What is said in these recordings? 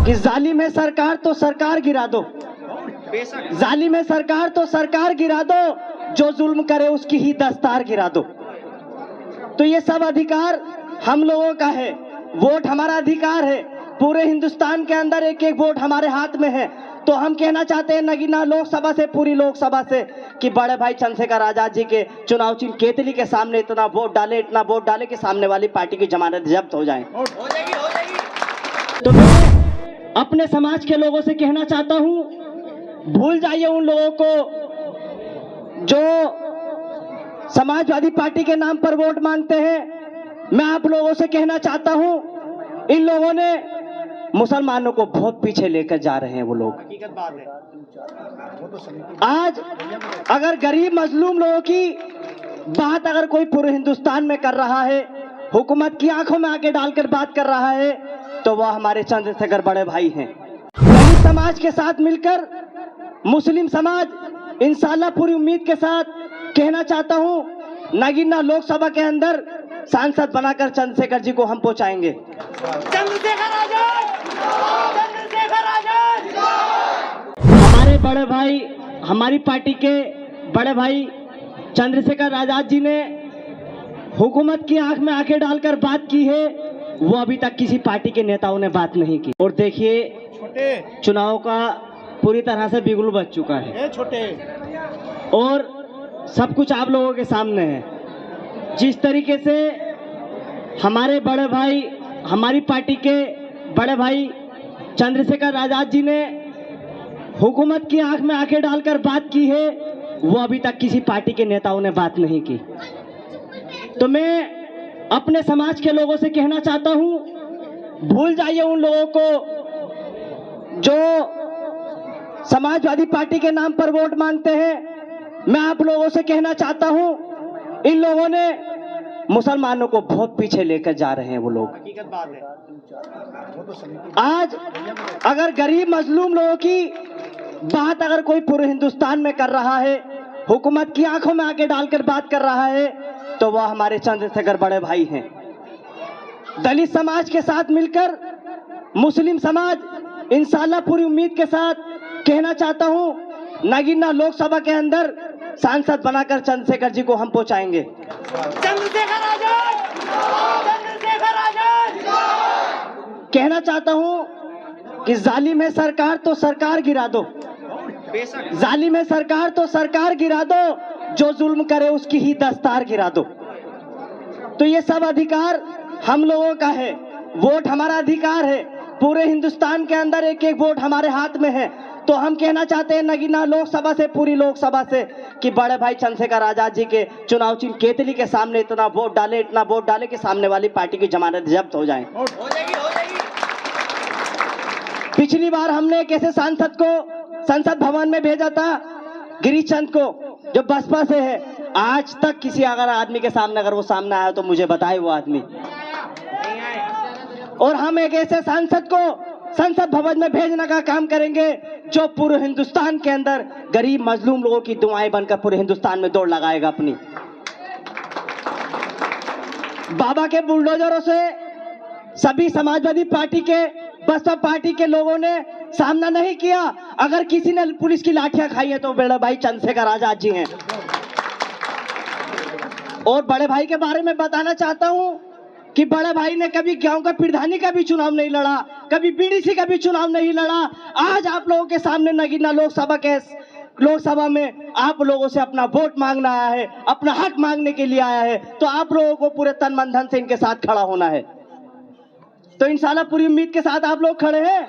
कि जालिम है सरकार तो सरकार गिरा दो, जालिम है सरकार तो सरकार गिरा दो, जो जुल्म करे उसकी ही दस्तार गिरा दो। तो ये सब अधिकार हम लोगों का है, वोट हमारा अधिकार है। पूरे हिंदुस्तान के अंदर एक एक वोट हमारे हाथ में है। तो हम कहना चाहते हैं नगीना लोकसभा से, पूरी लोकसभा से, कि बड़े भाई चंद्रशेखर आजाद जी के चुनाव चिन्ह केतली के सामने इतना वोट डाले कि सामने वाली पार्टी की जमानत जब्त हो जाए। हो जाएगी। तो मैं अपने समाज के लोगों से कहना चाहता हूं, भूल जाइए उन लोगों को जो समाजवादी पार्टी के नाम पर वोट मांगते हैं। मैं आप लोगों से कहना चाहता हूं, इन लोगों ने मुसलमानों को बहुत पीछे लेकर जा रहे हैं वो लोग। हकीकत बात है। आज अगर गरीब मजलूम लोगों की बात अगर कोई पूरे हिंदुस्तान में कर रहा है, हुकूमत की आंखों में आके डालकर बात कर रहा है, तो वह हमारे चंद्रशेखर बड़े भाई हैं। दलित समाज के साथ मिलकर मुस्लिम समाज इंशाअल्लाह पूरी उम्मीद के साथ कहना चाहता हूं, नगीना लोकसभा के अंदर सांसद बनाकर चंद्रशेखर जी को हम पहुंचाएंगे। चंद्रशेखर आजाद, चंद्रशेखर आजाद। हमारे बड़े भाई, हमारी पार्टी के बड़े भाई चंद्रशेखर आजाद जी ने हुकूमत की आंख में आंखें डालकर बात की है, वो अभी तक किसी पार्टी के नेताओं ने बात नहीं की। और देखिए चुनाव का पूरी तरह से बिगुल बच चुका है और सब कुछ आप लोगों के सामने है। जिस तरीके से हमारे बड़े भाई, हमारी पार्टी के बड़े भाई चंद्रशेखर आजाद जी ने हुकूमत की आंख में आंखें डालकर बात की है, वो अभी तक किसी पार्टी के नेताओं ने बात नहीं की। तो मैं अपने समाज के लोगों से कहना चाहता हूं, भूल जाइए उन लोगों को जो समाजवादी पार्टी के नाम पर वोट मांगते हैं। मैं आप लोगों से कहना चाहता हूं, इन लोगों ने मुसलमानों को बहुत पीछे लेकर जा रहे हैं वो लोग। हकीकत बात है। आज अगर गरीब मजलूम लोगों की बात अगर कोई पूरे हिंदुस्तान में कर रहा है, हुकूमत की आंखों में आके डालकर बात कर रहा है, तो वह हमारे चंद्रशेखर बड़े भाई हैं। दलित समाज के साथ मिलकर मुस्लिम समाज इंशाअल्लाह पूरी उम्मीद के साथ कहना चाहता हूं, नगीना लोकसभा के अंदर सांसद बनाकर चंद्रशेखर जी को हम पहुंचाएंगे। चंद्रशेखर आजाद, चंद्रशेखर आजाद। कहना चाहता हूं कि जालिम है सरकार तो सरकार गिरा दो, जालिम है सरकार तो सरकार गिरा दो, जो जुल्म करे उसकी ही दस्तार गिरा दो। तो ये सब अधिकार हम लोगों का है, वोट हमारा अधिकार है। पूरे हिंदुस्तान के अंदर एक एक वोट हमारे हाथ में है। तो हम कहना चाहते हैं नगीना लोकसभा से, पूरी लोकसभा से, कि बड़े भाई चंद्रशेखर आजाद जी के चुनाव चिन्ह केतली के सामने इतना वोट डाले कि सामने वाली पार्टी की जमानत जब्त हो जाए। हो जाएगी। पिछली बार हमने एक ऐसे सांसद को संसद भवन में भेजा था, गिरीश चंद को, जो बसपा से है। आज तक किसी अगर आदमी के सामने अगर वो सामने आया तो मुझे बताए वो आदमी। और हम एक ऐसे सांसद को संसद भवन में भेजने का काम करेंगे जो पूरे हिंदुस्तान के अंदर गरीब मजलूम लोगों की दुआएं बनकर पूरे हिंदुस्तान में दौड़ लगाएगा अपनी। बाबा के बुलडोजरों से सभी समाजवादी पार्टी के, बसपा पार्टी के लोगों ने सामना नहीं किया। अगर किसी ने पुलिस की लाठियां खाई है तो बड़े भाई चंद्रशेखर आजाद जी हैं। और बड़े भाई के बारे में बताना चाहता हूं कि बड़े भाई ने कभी गांव का प्रधानी का भी चुनाव नहीं लड़ा, कभी बीडीसी का भी चुनाव नहीं लड़ा। आज आप लोगों के सामने नगीना लोकसभा में आप लोगों से अपना वोट मांगना आया है, अपना हक मांगने के लिए आया है। तो आप लोगों को पूरे तन मन धन से इनके साथ खड़ा होना है। तो इंशाल्लाह पूरी उम्मीद के साथ आप लोग खड़े हैं,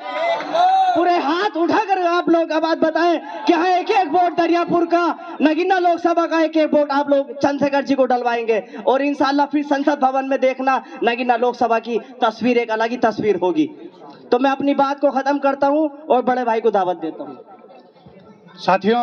पूरे हाथ उठाकर आप लोग आवाज बताएं कि हाँ, एक एक वोट दरियापुर का, नगीना लोकसभा का एक एक वोट आप लोग चंद्रशेखर जी को डलवाएंगे। और इंशाल्लाह फिर संसद भवन में देखना नगीना लोकसभा की तस्वीर एक अलग ही तस्वीर होगी। तो मैं अपनी बात को खत्म करता हूं और बड़े भाई को दावत देता हूं। साथियों